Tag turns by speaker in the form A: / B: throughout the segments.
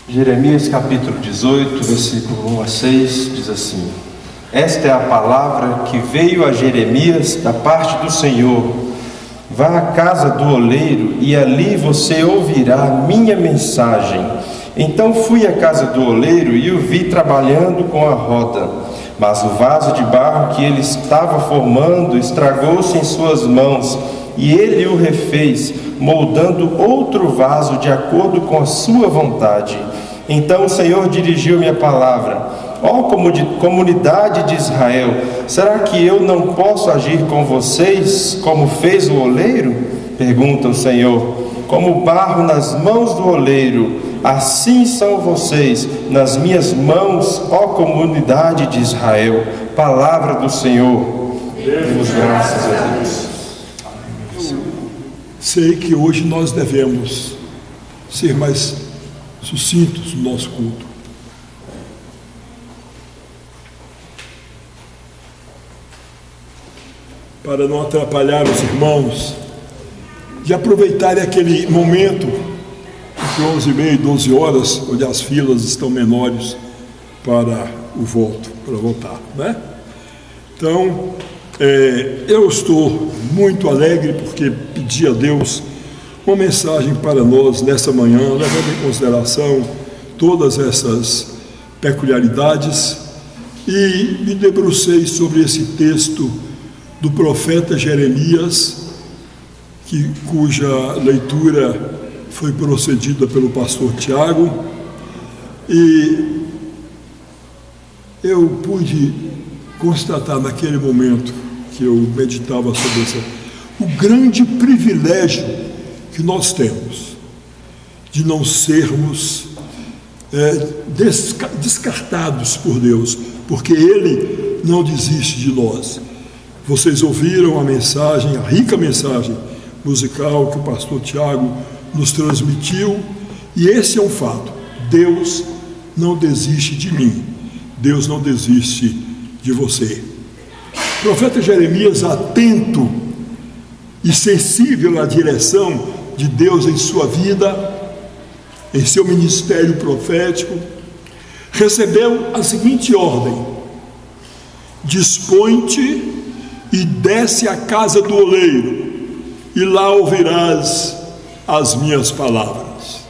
A: Jeremias capítulo 18, versículo 1 a 6, diz assim: Esta é a palavra que veio a Jeremias da parte do Senhor. Vá à casa do oleiro e ali você ouvirá a minha mensagem. Então fui à casa do oleiro e o vi trabalhando com a roda. Mas o vaso de barro que ele estava formando estragou-se em suas mãos, e ele o refez, moldando outro vaso de acordo com a sua vontade. Então o Senhor dirigiu-me a palavra: Ó comunidade de Israel, será que eu não posso agir com vocês como fez o oleiro? Pergunta o Senhor. Como barro nas mãos do oleiro, assim são vocês nas minhas mãos, ó comunidade de Israel. Palavra do Senhor. Demos graças a Deus.
B: Sei que hoje nós devemos ser mais sucintos no nosso culto. Para não atrapalhar os irmãos, de aproveitarem aquele momento entre 11h30 e 12 horas, onde as filas estão menores para o voto, para votar, né? Então, eu estou muito alegre porque pedi a Deus uma mensagem para nós nessa manhã, levando em consideração todas essas peculiaridades, e me debrucei sobre esse texto do profeta Jeremias, cuja leitura foi procedida pelo pastor Tiago, e eu pude constatar naquele momento que eu meditava sobre isso, o grande privilégio que nós temos de não sermos descartados por Deus, porque Ele não desiste de nós. Vocês ouviram a mensagem, a rica mensagem musical que o pastor Tiago nos transmitiu, e esse é um fato: Deus não desiste de mim, Deus não desiste de você. O profeta Jeremias, atento e sensível à direção de Deus em sua vida, em seu ministério profético, recebeu a seguinte ordem: dispõe-te e desce à casa do oleiro, e lá ouvirás as minhas palavras.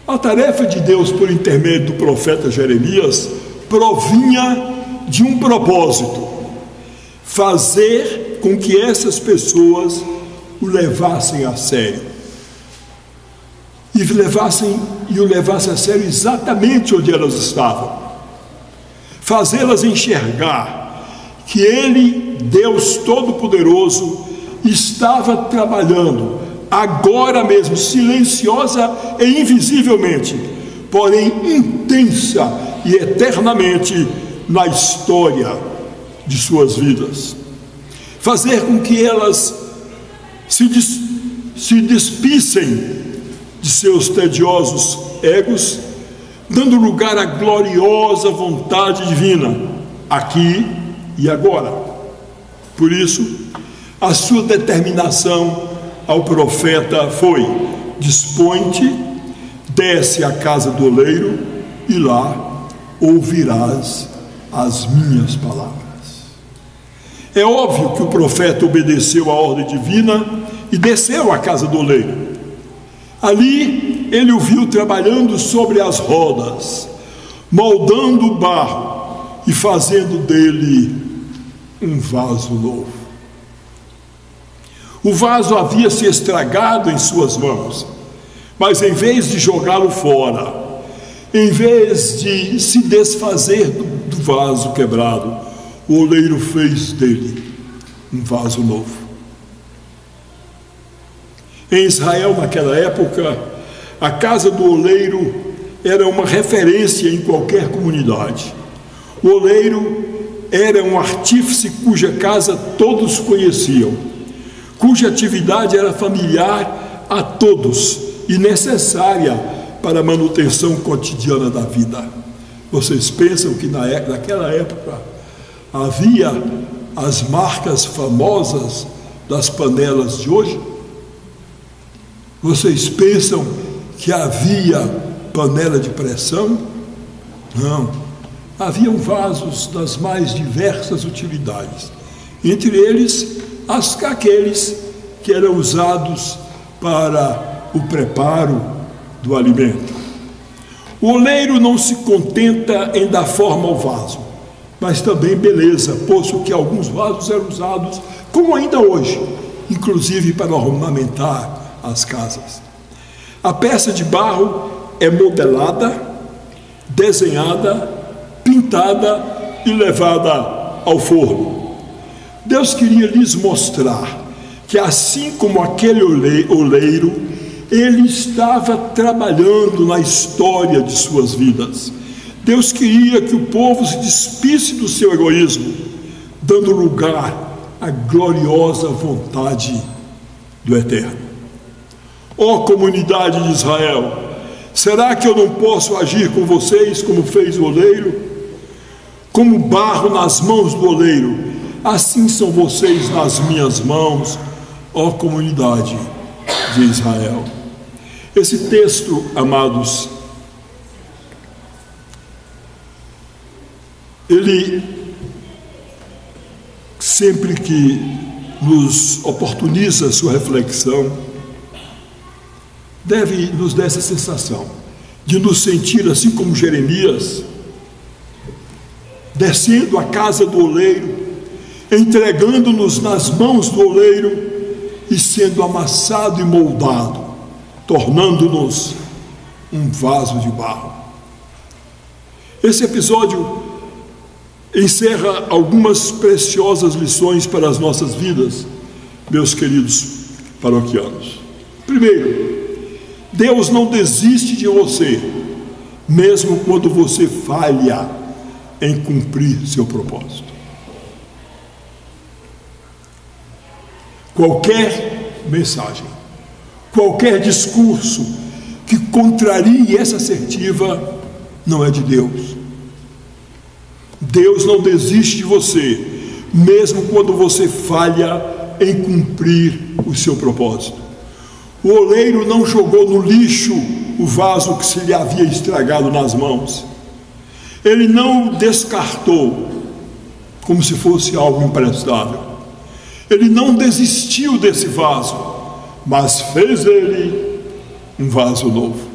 B: A tarefa de Deus por intermédio do profeta Jeremias provinha de um propósito: fazer com que essas pessoas o levassem a sério, e o levassem a sério exatamente onde elas estavam, fazê-las enxergar que Ele, Deus Todo-Poderoso, estava trabalhando agora mesmo, silenciosa e invisivelmente, porém intensa e eternamente na história de suas vidas. Fazer com que elas se despissem de seus tediosos egos, dando lugar à gloriosa vontade divina, aqui e agora. Por isso, a sua determinação ao profeta foi: dispõe-te, desce à casa do oleiro, e lá ouvirás as minhas palavras. É óbvio que o profeta obedeceu à ordem divina e desceu à casa do oleiro. Ali ele o viu trabalhando sobre as rodas, moldando o barro e fazendo dele um vaso novo. O vaso havia se estragado em suas mãos, mas em vez de jogá-lo fora, em vez de se desfazer do vaso quebrado, o oleiro fez dele um vaso novo. Em Israel, naquela época, a casa do oleiro era uma referência em qualquer comunidade. O oleiro era um artífice cuja casa todos conheciam, cuja atividade era familiar a todos e necessária para a manutenção cotidiana da vida. Vocês pensam que naquela época havia as marcas famosas das panelas de hoje? Vocês pensam que havia panela de pressão. Não. Haviam vasos das mais diversas utilidades. Entre eles, aqueles que eram usados para o preparo do alimento. O oleiro não se contenta em dar forma ao vaso, mas também beleza, posto que alguns vasos eram usados, como ainda hoje, inclusive para ornamentar as casas. A peça de barro é modelada, desenhada, pintada e levada ao forno. Deus queria lhes mostrar que, assim como aquele oleiro, ele estava trabalhando na história de suas vidas. Deus queria que o povo se despisse do seu egoísmo, dando lugar à gloriosa vontade do Eterno. Ó comunidade de Israel, será que eu não posso agir com vocês como fez o oleiro? Como barro nas mãos do oleiro, assim são vocês nas minhas mãos, ó comunidade de Israel. Esse texto, amados, ele sempre que nos oportuniza sua reflexão, deve nos dar essa sensação de nos sentir assim como Jeremias, descendo à casa do oleiro, entregando-nos nas mãos do oleiro e sendo amassado e moldado, tornando-nos um vaso de barro. Esse episódio encerra algumas preciosas lições para as nossas vidas, meus queridos paroquianos. Primeiro, Deus não desiste de você, mesmo quando você falha em cumprir seu propósito. Qualquer mensagem, qualquer discurso que contrarie essa assertiva não é de Deus. Deus não desiste de você, mesmo quando você falha em cumprir o seu propósito. O oleiro não jogou no lixo o vaso que se lhe havia estragado nas mãos. Ele não o descartou como se fosse algo imprestável. Ele não desistiu desse vaso, mas fez dele um vaso novo.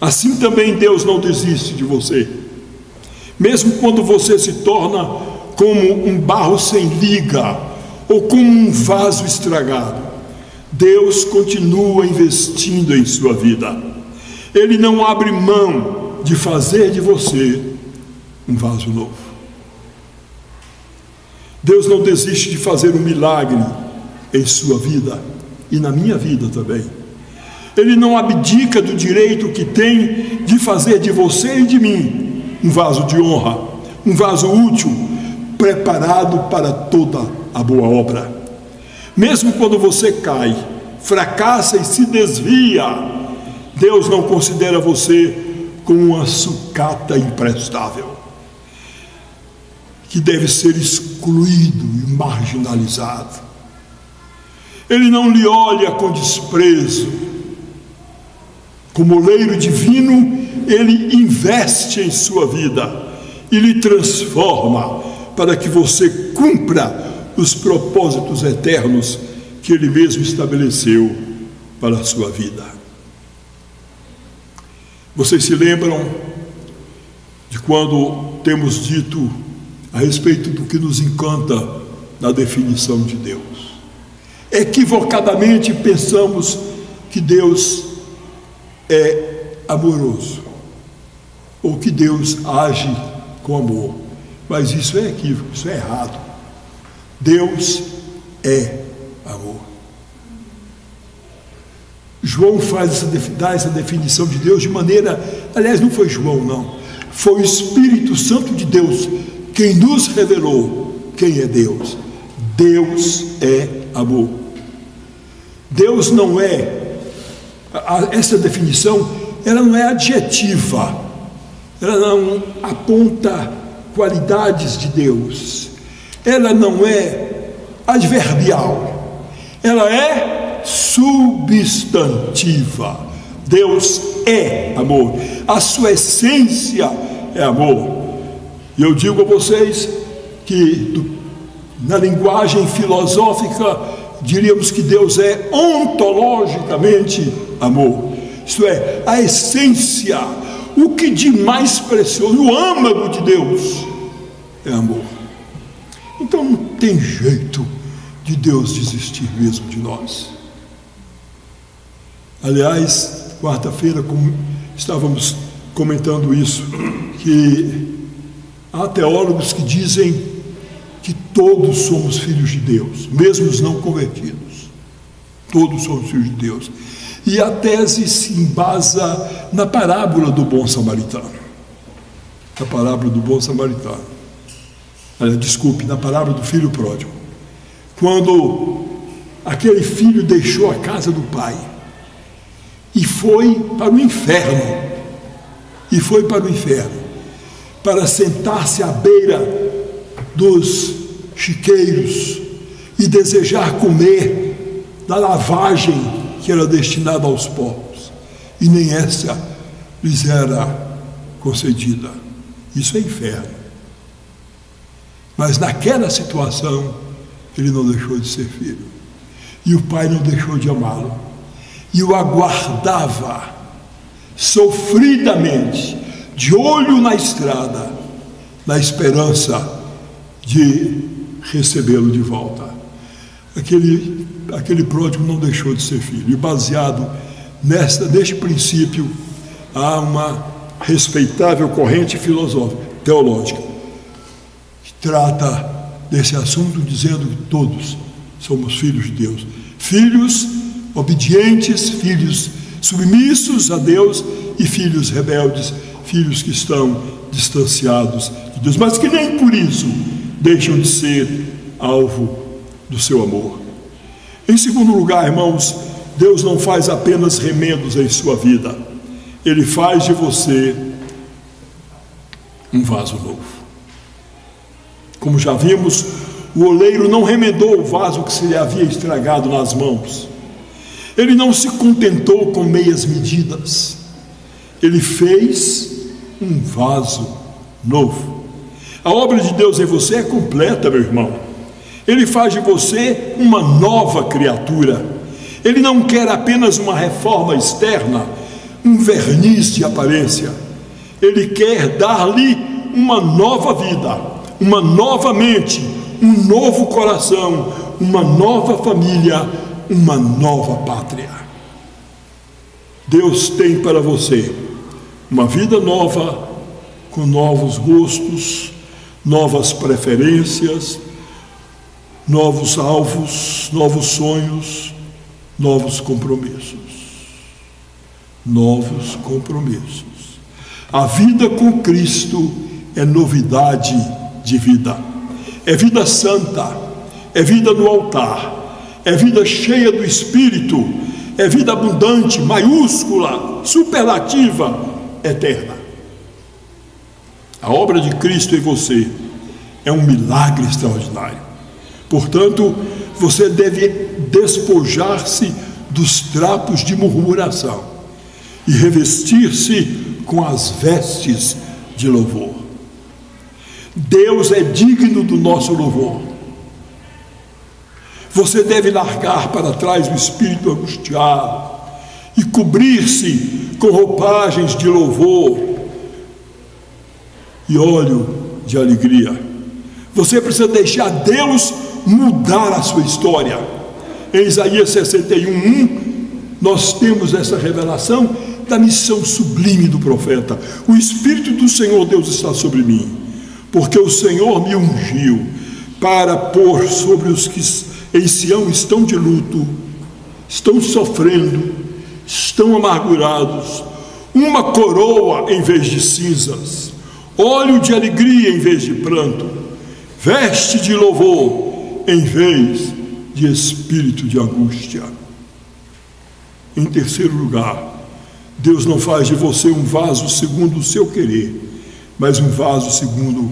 B: Assim também Deus não desiste de você. Mesmo quando você se torna como um barro sem liga, ou como um vaso estragado, Deus continua investindo em sua vida. Ele não abre mão de fazer de você um vaso novo. Deus não desiste de fazer um milagre em sua vida e na minha vida também. Ele não abdica do direito que tem de fazer de você e de mim um vaso de honra, um vaso útil, preparado para toda a boa obra. Mesmo quando você cai, fracassa e se desvia, Deus não considera você como uma sucata imprestável, que deve ser excluído e marginalizado. Ele não lhe olha com desprezo. Como oleiro divino, ele investe em sua vida e lhe transforma para que você cumpra os propósitos eternos que ele mesmo estabeleceu para a sua vida. Vocês se lembram de quando temos dito a respeito do que nos encanta na definição de Deus? Equivocadamente pensamos que Deus é amoroso, ou que Deus age com amor, mas isso é equívoco, isso é errado. Deus é amor. João dá essa definição de Deus de maneira, aliás, não foi João, não, foi o Espírito Santo de Deus quem nos revelou quem é Deus. Deus é amor. Deus não é, essa definição, ela não é adjetiva, ela não aponta qualidades de Deus, ela não é adverbial, ela é substantiva. Deus é amor, a sua essência é amor. E eu digo a vocês que, na linguagem filosófica, diríamos que Deus é ontologicamente amor. Isto é, a essência, o que de mais precioso, o âmago de Deus é amor. Então não tem jeito de Deus desistir mesmo de nós. Aliás, quarta-feira, como estávamos comentando isso, que há teólogos que dizem que todos somos filhos de Deus, mesmo os não convertidos. Todos somos filhos de Deus. E a tese se embasa na parábola do bom samaritano. Na parábola do bom samaritano. Desculpe, na parábola do filho pródigo. Quando aquele filho deixou a casa do pai e foi para o inferno. E foi para o inferno, para sentar-se à beira dos chiqueiros e desejar comer da lavagem que era destinada aos pobres, e nem essa lhes era concedida. Isso é inferno. Mas naquela situação ele não deixou de ser filho, e o pai não deixou de amá-lo, e o aguardava sofridamente, de olho na estrada, na esperança de recebê-lo de volta. Aquele pródigo não deixou de ser filho. E baseado neste princípio, há uma respeitável corrente filosófica, teológica, que trata desse assunto dizendo que todos somos filhos de Deus. Filhos obedientes, filhos submissos a Deus e filhos rebeldes, filhos que estão distanciados de Deus, mas que nem por isso deixam de ser alvo do seu amor. Em segundo lugar, irmãos, Deus não faz apenas remendos em sua vida, Ele faz de você um vaso novo. Como já vimos, o oleiro não remendou o vaso que se lhe havia estragado nas mãos. Ele não se contentou com meias medidas. Ele fez um vaso novo. A obra de Deus em você é completa, meu irmão. Ele faz de você uma nova criatura. Ele não quer apenas uma reforma externa, um verniz de aparência. Ele quer dar-lhe uma nova vida, uma nova mente, um novo coração, uma nova família, uma nova pátria. Deus tem para você uma vida nova, com novos gostos, novas preferências, novos alvos, novos sonhos, novos compromissos. Novos compromissos. A vida com Cristo é novidade de vida. É vida santa, é vida no altar, é vida cheia do Espírito, é vida abundante, maiúscula, superlativa, eterna. A obra de Cristo em você é um milagre extraordinário. Portanto, você deve despojar-se dos trapos de murmuração e revestir-se com as vestes de louvor. Deus é digno do nosso louvor. Você deve largar para trás o espírito angustiado e cobrir-se com roupagens de louvor e óleo de alegria. Você precisa deixar Deus mudar a sua história. Em Isaías 61:1, nós temos essa revelação da missão sublime do profeta. O Espírito do Senhor Deus está sobre mim, porque o Senhor me ungiu para pôr sobre os que em Sião estão de luto, estão sofrendo, estão amargurados, uma coroa em vez de cinzas, óleo de alegria em vez de pranto, veste de louvor em vez de espírito de angústia. Em terceiro lugar, Deus não faz de você um vaso segundo o seu querer, mas um vaso segundo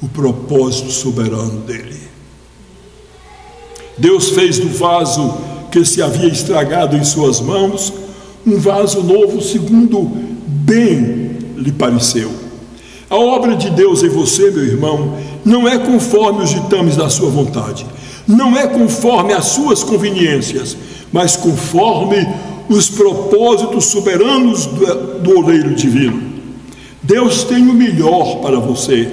B: o propósito soberano dele. Deus fez do vaso que se havia estragado em suas mãos um vaso novo segundo bem lhe pareceu. A obra de Deus em você, meu irmão, não é conforme os ditames da sua vontade, não é conforme as suas conveniências, mas conforme os propósitos soberanos do oleiro divino. Deus tem o melhor para você.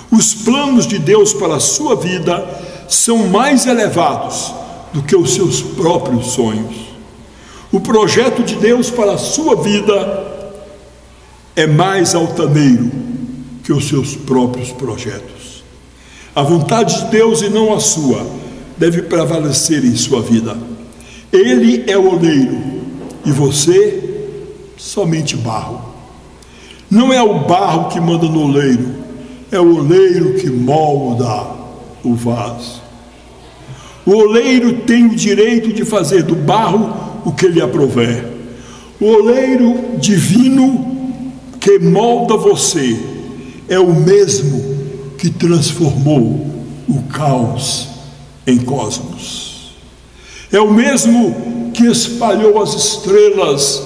B: Os planos de Deus para a sua vida são mais elevados do que os seus próprios sonhos. O projeto de Deus para a sua vida é mais altaneiro que os seus próprios projetos. A vontade de Deus e não a sua deve prevalecer em sua vida. Ele é o oleiro e você somente barro. Não é o barro que manda no oleiro, é o oleiro que molda o vaso. O oleiro tem o direito de fazer do barro o que lhe aprouver. O oleiro divino que molda você é o mesmo que transformou o caos em cosmos. É o mesmo que espalhou as estrelas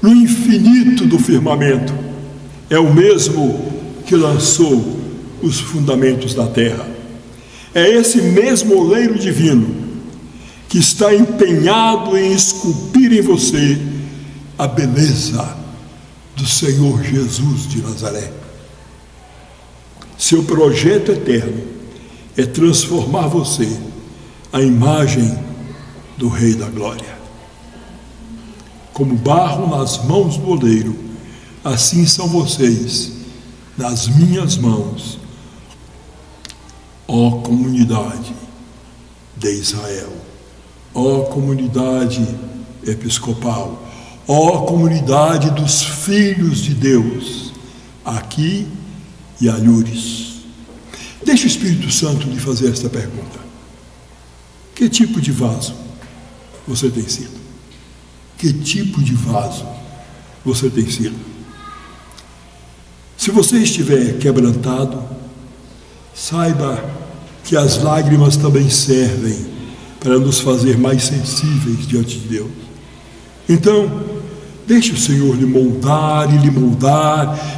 B: no infinito do firmamento. É o mesmo que lançou os fundamentos da terra. É esse mesmo oleiro divino que está empenhado em esculpir em você a beleza do Senhor Jesus de Nazaré. Seu projeto eterno é transformar você à imagem do Rei da Glória. Como barro nas mãos do oleiro, assim são vocês nas minhas mãos, ó comunidade de Israel, ó comunidade episcopal, ó comunidade dos filhos de Deus, aqui e alhures. Deixe o Espírito Santo lhe fazer esta pergunta: que tipo de vaso você tem sido? Que tipo de vaso você tem sido? Se você estiver quebrantado, saiba que as lágrimas também servem para nos fazer mais sensíveis diante de Deus. Então, deixe o Senhor lhe moldar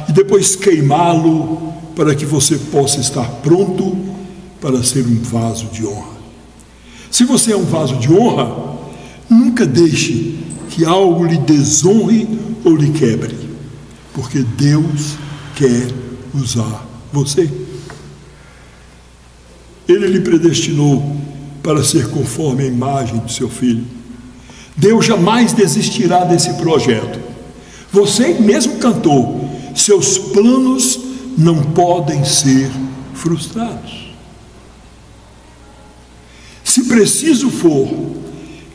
B: e depois queimá-lo para que você possa estar pronto para ser um vaso de honra. Se você é um vaso de honra, nunca deixe que algo lhe desonre ou lhe quebre, porque Deus quer usar você. Ele lhe predestinou para ser conforme a imagem do seu Filho. Deus jamais desistirá desse projeto. Você mesmo cantou: seus planos não podem ser frustrados. Se preciso for,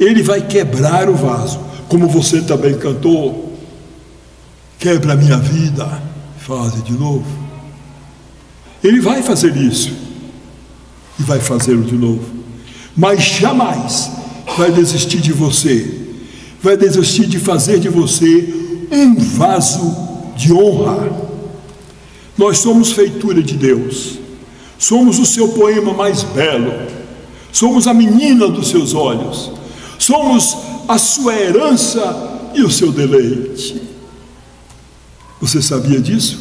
B: Ele vai quebrar o vaso, como você também cantou: quebra a minha vida, faze de novo. Ele vai fazer isso e vai fazê-lo de novo, mas jamais vai desistir de você, vai desistir de fazer de você um vaso de honra. Nós somos feitura de Deus, somos o seu poema mais belo, somos a menina dos seus olhos, somos a sua herança e o seu deleite. Você sabia disso?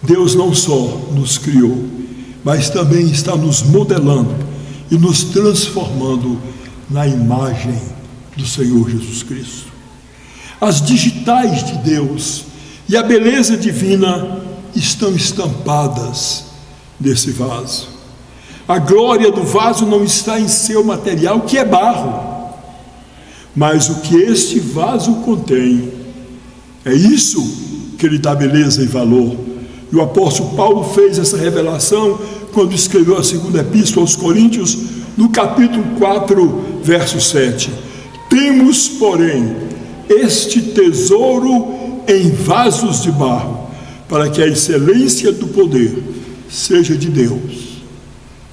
B: Deus não só nos criou, mas também está nos modelando e nos transformando na imagem do Senhor Jesus Cristo. As digitais de Deus e a beleza divina estão estampadas nesse vaso. A glória do vaso não está em seu material, que é barro, mas o que este vaso contém. É isso que lhe dá beleza e valor. E o apóstolo Paulo fez essa revelação quando escreveu a segunda epístola aos Coríntios, no capítulo 4, verso 7. Temos, porém, este tesouro em vasos de barro, para que a excelência do poder seja de Deus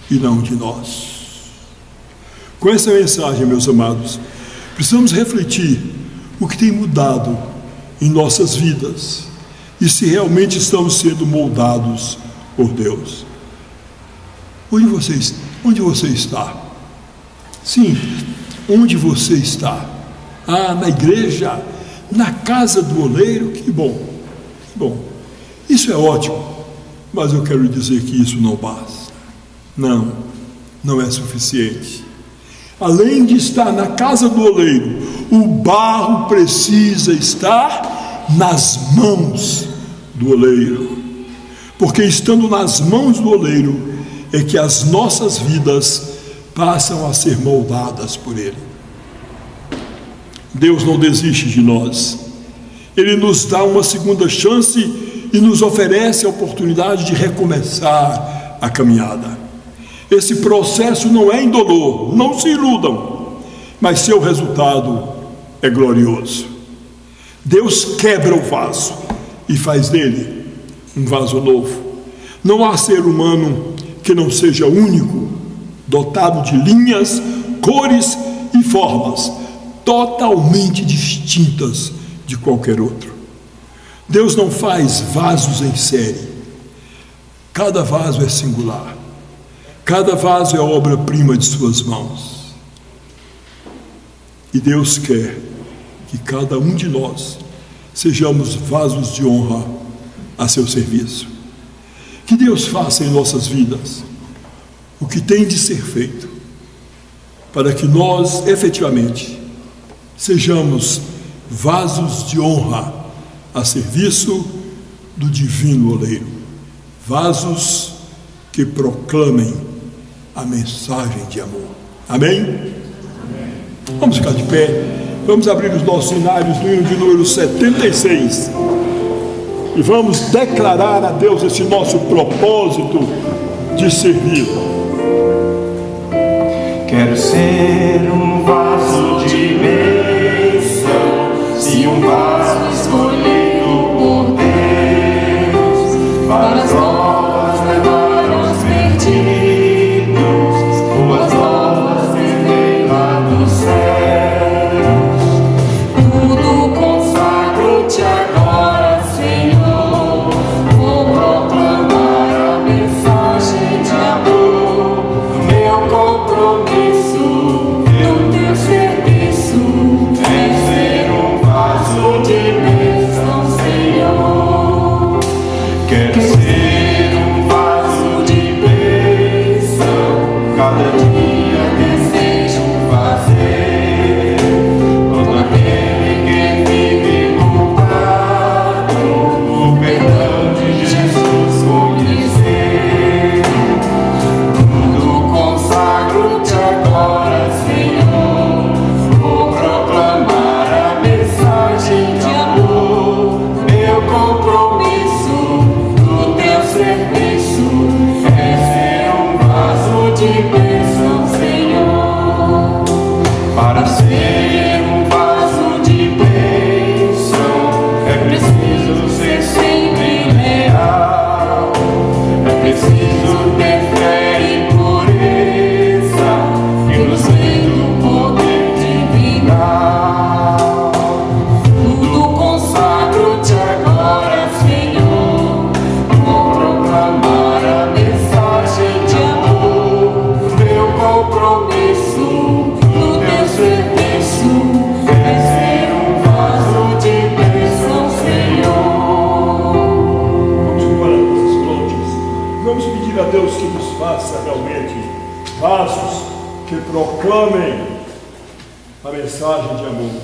B: e não de nós. Com essa mensagem, meus amados, precisamos refletir o que tem mudado em nossas vidas e se realmente estamos sendo moldados por Deus. Onde você está? Sim, onde você está? Ah, na igreja, na casa do oleiro, que bom, que bom. Isso é ótimo, mas eu quero dizer que isso não basta. Não, não é suficiente. Além de estar na casa do oleiro, o barro precisa estar nas mãos do oleiro. Porque estando nas mãos do oleiro é que as nossas vidas passam a ser moldadas por ele. Deus não desiste de nós. Ele nos dá uma segunda chance e nos oferece a oportunidade de recomeçar a caminhada. Esse processo não é indolor, não se iludam, mas seu resultado é glorioso. Deus quebra o vaso e faz dele um vaso novo. Não há ser humano que não seja único, dotado de linhas, cores e formas totalmente distintas de qualquer outro. Deus não faz vasos em série. Cada vaso é singular. Cada vaso é obra-prima de suas mãos. E Deus quer que cada um de nós sejamos vasos de honra a seu serviço. Que Deus faça em nossas vidas o que tem de ser feito, para que nós, efetivamente, sejamos vasos de honra a serviço do divino oleiro. Vasos que proclamem a mensagem de amor. Amém? Amém. Vamos ficar de pé. Vamos abrir os nossos hinários no hino de número 76. E vamos declarar a Deus esse nosso propósito de servir.
A: Quero ser um vaso de bênção, sim, um vaso escolhido por Deus, para as novas levar os perdidos, boas novas que vem lá do céu. Tudo consagro-te agora, Senhor, vou proclamar a mensagem de amor, meu compromisso no teu serviço é ser um vaso de bênção, Senhor. Quero ser um vaso de bênção, cada dia desejo fazer todo aquele que vive culpado, o perdão de Jesus conhecer. Tudo consagro-te agora, Senhor, vou proclamar a mensagem de amor, meu compromisso no teu serviço é ser um vaso de bênção, Senhor. Para ser um vaso de bênção é preciso ser sempre leal, é preciso ter fé e pureza, e nos vem do poder divinal. Tudo consagro-te agora, Senhor, vou proclamar a mensagem de amor, meu compromisso no teu serviço é ser um vaso de bênção, Senhor.
B: Vamos preparar nossas frontes. Vamos pedir a Deus que nos faça realmente vasos que proclamem a mensagem de amor.